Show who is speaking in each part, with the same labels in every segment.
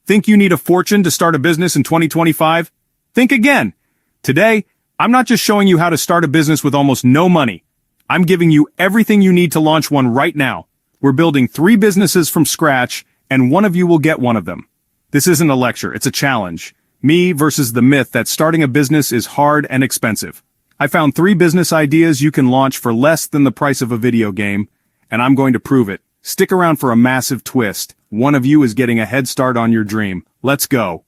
Speaker 1: Think you need a fortune to start a business in 2025? Think again. Today, I'm not just showing you how to start a business with almost no money. I'm giving you everything you need to launch one right now. We're building 3 businesses from scratch, and one of you will get one of them. This isn't a lecture, it's a challenge. Me versus the myth that starting a business is hard and expensive. I found 3 business ideas you can launch for less than the price of a video game, and I'm going to prove it. Stick around for a massive twist. One of you is getting a head start on your dream. Let's go.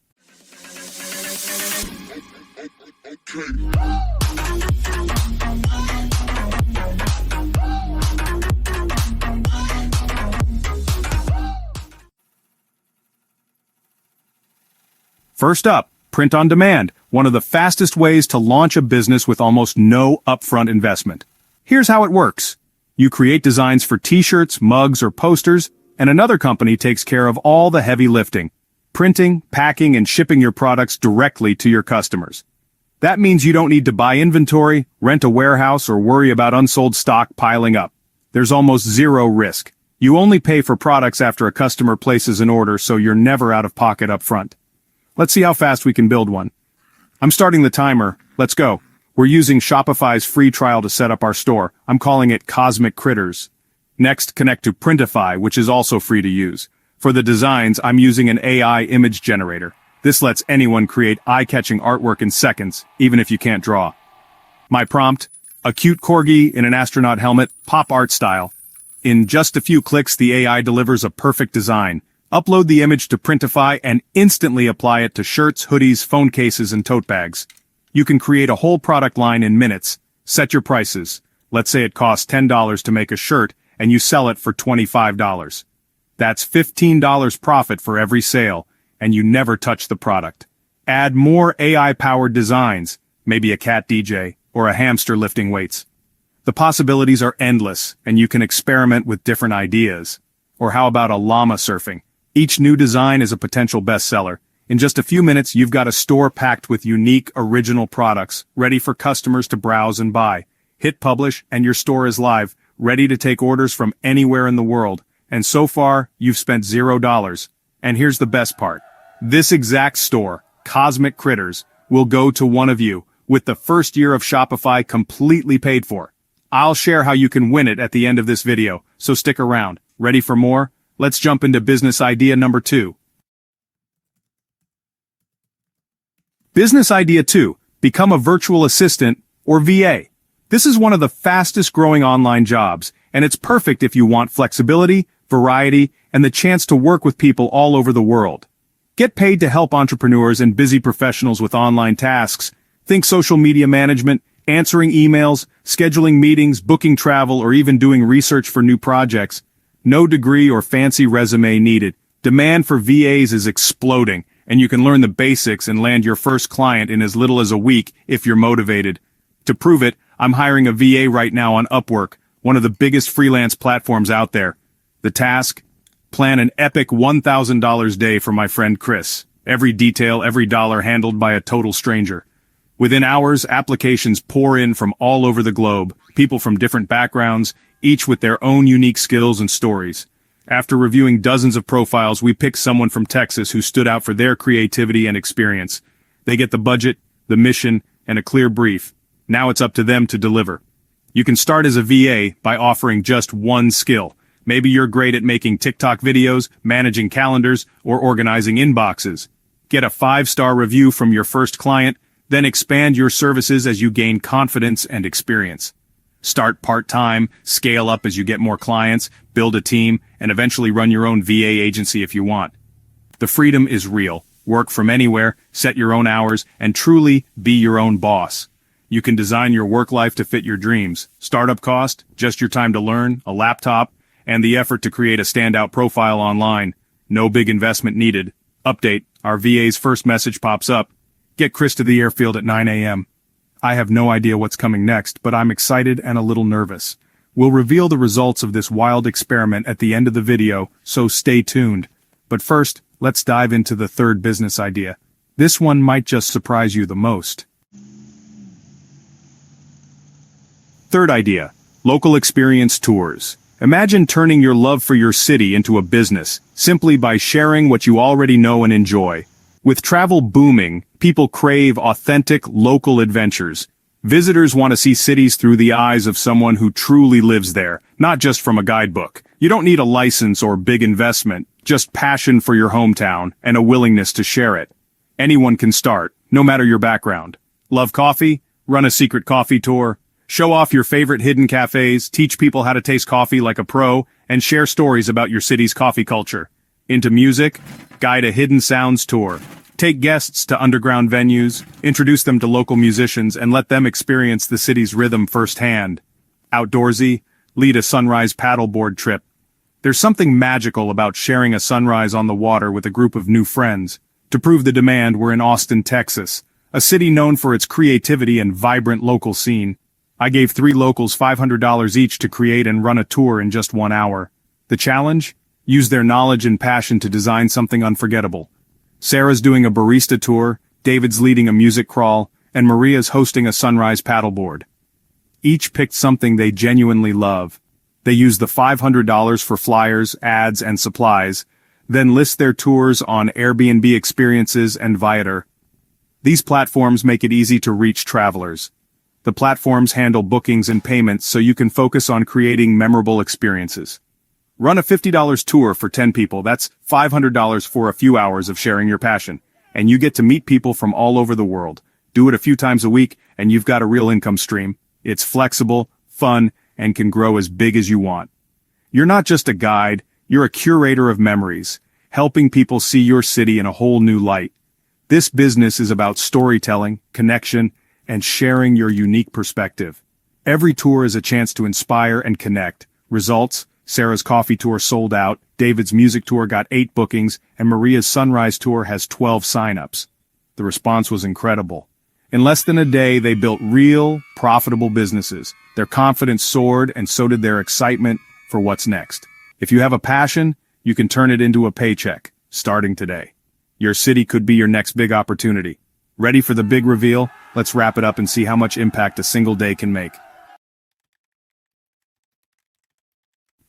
Speaker 1: First up, print on demand, one of the fastest ways to launch a business with almost no upfront investment. Here's how it works. You create designs for t-shirts, mugs, or posters, and another company takes care of all the heavy lifting, printing, packing, and shipping your products directly to your customers. That means you don't need to buy inventory, rent a warehouse, or worry about unsold stock piling up. There's almost zero risk. You only pay for products after a customer places an order, so you're never out of pocket up front. Let's see how fast we can build one. I'm starting the timer. Let's go. We're using Shopify's free trial to set up our store. I'm calling it Cosmic Critters. Next, connect to Printify, which is also free to use. For the designs, I'm using an AI image generator. This lets anyone create eye-catching artwork in seconds, even if you can't draw. My prompt: a cute corgi in an astronaut helmet, pop art style. In just a few clicks, the AI delivers a perfect design. Upload the image to Printify and instantly apply it to shirts, hoodies, phone cases, and tote bags. You can create a whole product line in minutes. Set your prices. Let's say it costs $10 to make a shirt, and you sell it for $25. That's $15 profit for every sale, and you never touch the product. Add more AI-powered designs, maybe a cat DJ, or a hamster lifting weights. The possibilities are endless, and you can experiment with different ideas. Or how about a llama surfing? Each new design is a potential bestseller. In just a few minutes, you've got a store packed with unique, original products, ready for customers to browse and buy. Hit publish, and your store is live, ready to take orders from anywhere in the world. And so far, you've spent $0. And here's the best part. This exact store, Cosmic Critters, will go to one of you, with the first year of Shopify completely paid for. I'll share how you can win it at the end of this video, so stick around. Ready for more? Let's jump into business idea number 2. Business idea 2. Become a virtual assistant, or VA. This is one of the fastest growing online jobs, and it's perfect if you want flexibility, variety, and the chance to work with people all over the world. Get paid to help entrepreneurs and busy professionals with online tasks. Think social media management, answering emails, scheduling meetings, booking travel, or even doing research for new projects. No degree or fancy resume needed. Demand for VAs is exploding, and you can learn the basics and land your first client in as little as a week if you're motivated. To prove it, I'm hiring a VA right now on Upwork, one of the biggest freelance platforms out there. The task? Plan an epic $1,000 day for my friend Chris. Every detail, every dollar handled by a total stranger. Within hours, applications pour in from all over the globe, people from different backgrounds, each with their own unique skills and stories. After reviewing dozens of profiles, we picked someone from Texas who stood out for their creativity and experience. They get the budget, the mission, and a clear brief. Now it's up to them to deliver. You can start as a VA by offering just one skill. Maybe you're great at making TikTok videos, managing calendars, or organizing inboxes. Get a 5-star review from your first client, then expand your services as you gain confidence and experience. Start part-time, scale up as you get more clients, build a team, and eventually run your own VA agency if you want. The freedom is real. Work from anywhere, set your own hours, and truly be your own boss. You can design your work life to fit your dreams. Startup cost, just your time to learn, a laptop, and the effort to create a standout profile online. No big investment needed. Update, our VA's first message pops up. Get Chris to the airfield at 9 a.m. I have no idea what's coming next, but I'm excited and a little nervous. We'll reveal the results of this wild experiment at the end of the video, so stay tuned. But first, let's dive into the third business idea. This one might just surprise you the most. Third idea, local experience tours. Imagine turning your love for your city into a business. simply by sharing what you already know and enjoy. With travel booming, people crave authentic, local adventures. Visitors want to see cities through the eyes of someone who truly lives there, not just from a guidebook. You don't need a license or big investment, just passion for your hometown and a willingness to share it. Anyone can start, no matter your background. Love coffee? Run a secret coffee tour. Show off your favorite hidden cafes, teach people how to taste coffee like a pro, and share stories about your city's coffee culture. Into music? Guide a hidden sounds tour. Take guests to underground venues, introduce them to local musicians, and let them experience the city's rhythm firsthand. Outdoorsy? Lead a sunrise paddleboard trip. There's something magical about sharing a sunrise on the water with a group of new friends. To prove the demand, we're in Austin, Texas, a city known for its creativity and vibrant local scene. I gave 3 locals $500 each to create and run a tour in just 1 hour. The challenge? Use their knowledge and passion to design something unforgettable. Sarah's doing a barista tour, David's leading a music crawl, and Maria's hosting a sunrise paddleboard. Each picked something they genuinely love. They use the $500 for flyers, ads, and supplies, then list their tours on Airbnb Experiences and Viator. These platforms make it easy to reach travelers. The platforms handle bookings and payments so you can focus on creating memorable experiences. Run a $50 tour for 10 people, that's $500 for a few hours of sharing your passion. And you get to meet people from all over the world. Do it a few times a week, and you've got a real income stream. It's flexible, fun, and can grow as big as you want. You're not just a guide, you're a curator of memories, helping people see your city in a whole new light. This business is about storytelling, connection, and sharing your unique perspective. Every tour is a chance to inspire and connect. Results? Sarah's coffee tour sold out, David's music tour got 8 bookings, and Maria's sunrise tour has 12 signups. The response was incredible. In less than a day, they built real, profitable businesses. Their confidence soared, and so did their excitement for what's next. If you have a passion, you can turn it into a paycheck, starting today. Your city could be your next big opportunity. Ready for the big reveal? Let's wrap it up and see how much impact a single day can make.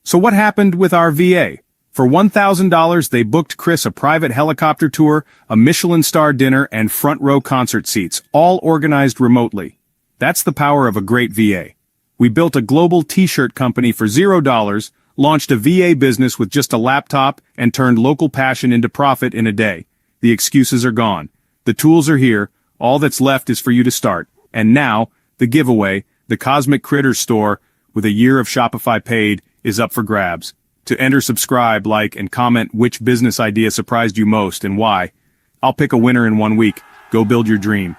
Speaker 1: So what happened with our VA? For $1,000, they booked Chris a private helicopter tour, a Michelin star dinner, and front row concert seats, all organized remotely. That's the power of a great VA. We built a global t-shirt company for $0, launched a VA business with just a laptop, and turned local passion into profit in a day. The excuses are gone. The tools are here. All that's left is for you to start. And now, the giveaway, the Cosmic Critters store, with a year of Shopify paid, is up for grabs. To enter, subscribe, like, and comment which business idea surprised you most and why. I'll pick a winner in 1 week. Go build your dream.